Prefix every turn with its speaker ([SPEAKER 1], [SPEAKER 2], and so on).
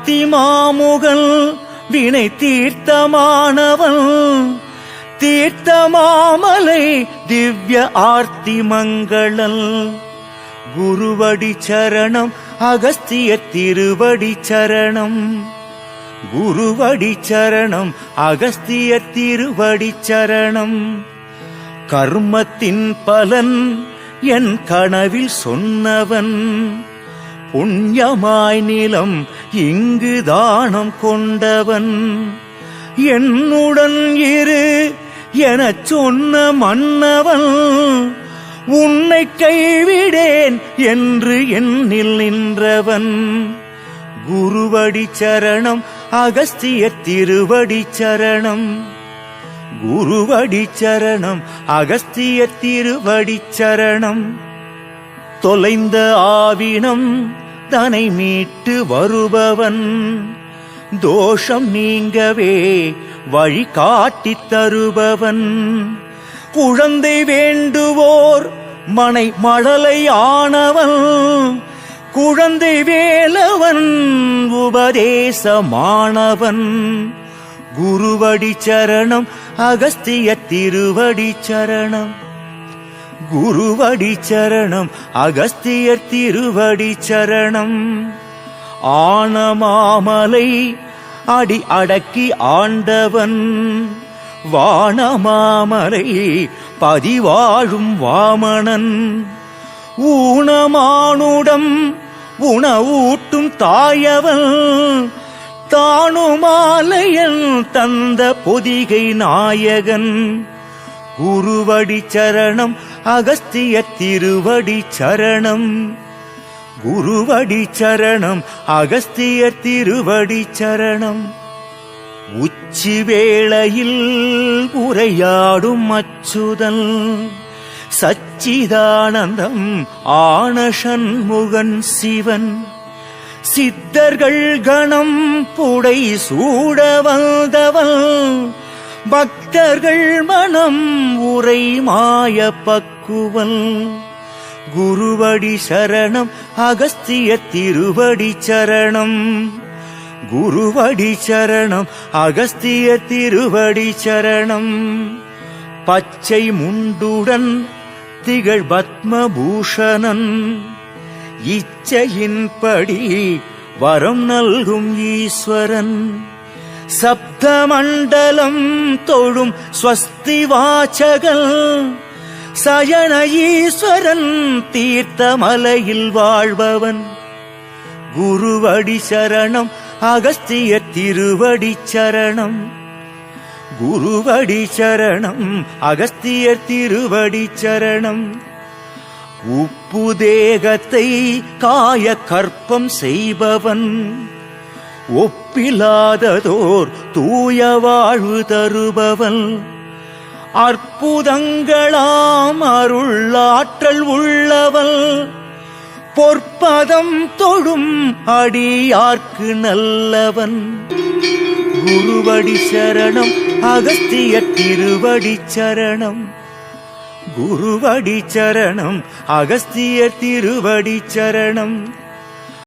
[SPEAKER 1] ஆர்த்தி மாமுகன் வினை தீர்த்தமானவன் தீர்த்தமாமலை திவ்ய ஆர்த்தி மங்களல். குருவடி சரணம் அகஸ்திய திருவடி சரணம். குருவடி சரணம் அகஸ்திய திருவடி சரணம். கர்மத்தின் பலன் என் கனவில் சொன்னவன் புண்ணியமாய் நிலம் இங்கு தானம் கொண்டவன். என்னுடன் இரு எனச் சொன்ன மன்னவன் உன்னை கைவிடேன் என்று என்னில் நின்றவன். குருவடி சரணம் அகஸ்திய திருவடி சரணம். குருவடி சரணம் அகஸ்திய திருவடி சரணம். தொலைந்த ஆவினம் தனை மீட்டு வருபவன் தோஷம் நீங்கவே வழி காட்டித் தருபவன். குழந்தை வேண்டுவோர் மனை மழலை ஆனவன் குழந்தை வேலவன் உபதேசமானவன். குருவடி சரணம் அகஸ்திய திருவடி சரணம். குருவடி சரணம் அகஸ்திய திருவடி சரணம். ஆனமாமலை அடி அடக்கி ஆண்டவன் வானமாமலை பதிவாழும் வாமணன். ஊனமானுடம் உணவூட்டும் தாயவன் தானுமாலையன் தந்த பொதிகை நாயகன். குருவடி சரணம் அகஸ்திய திருவடி சரணம். குருவடி சரணம் அகஸ்திய திருவடி சரணம். உச்சி வேளையில் உரையாடும் அச்சுதன் சச்சிதானந்தம் ஆன சண்முகன் சிவன். சித்தர்கள் கணம் புடை சூட வந்தவன் பக்தர்கள் மனம் உரை மாய பக்குவன். குருவடி சரணம் அகஸ்திய திருவடி சரணம். குருவடி சரணம் அகஸ்திய திருவடி சரணம். பச்சை முண்டுடன் திகழ் பத்மபூஷணன் இச்சையின்படி வரம் நல்கும் ஈஸ்வரன். சப்த மண்டலம் தொழும் ஸ்வஸ்தி வாசகன் சயன ஈஸ்வரன் தீர்த்தமலையில் வாழ்பவன். குருவடி சரணம் அகஸ்திய திருவடி சரணம். குருவடி சரணம் அகஸ்திய திருவடி சரணம். உப்பு தேகத்தை காய கற்பம் செய்பவன் ஒப்பிலாததோர் தூய வாழ்வு தருபவன். அற்புதங்களாம் அருளாற்றல் உள்ளவன் பொற்பதம் தொழும் அடியார்க்கு நல்லவன். குருவடி சரணம் அகஸ்திய திருவடி சரணம். குருவடி சரணம் அகஸ்திய திருவடி சரணம்.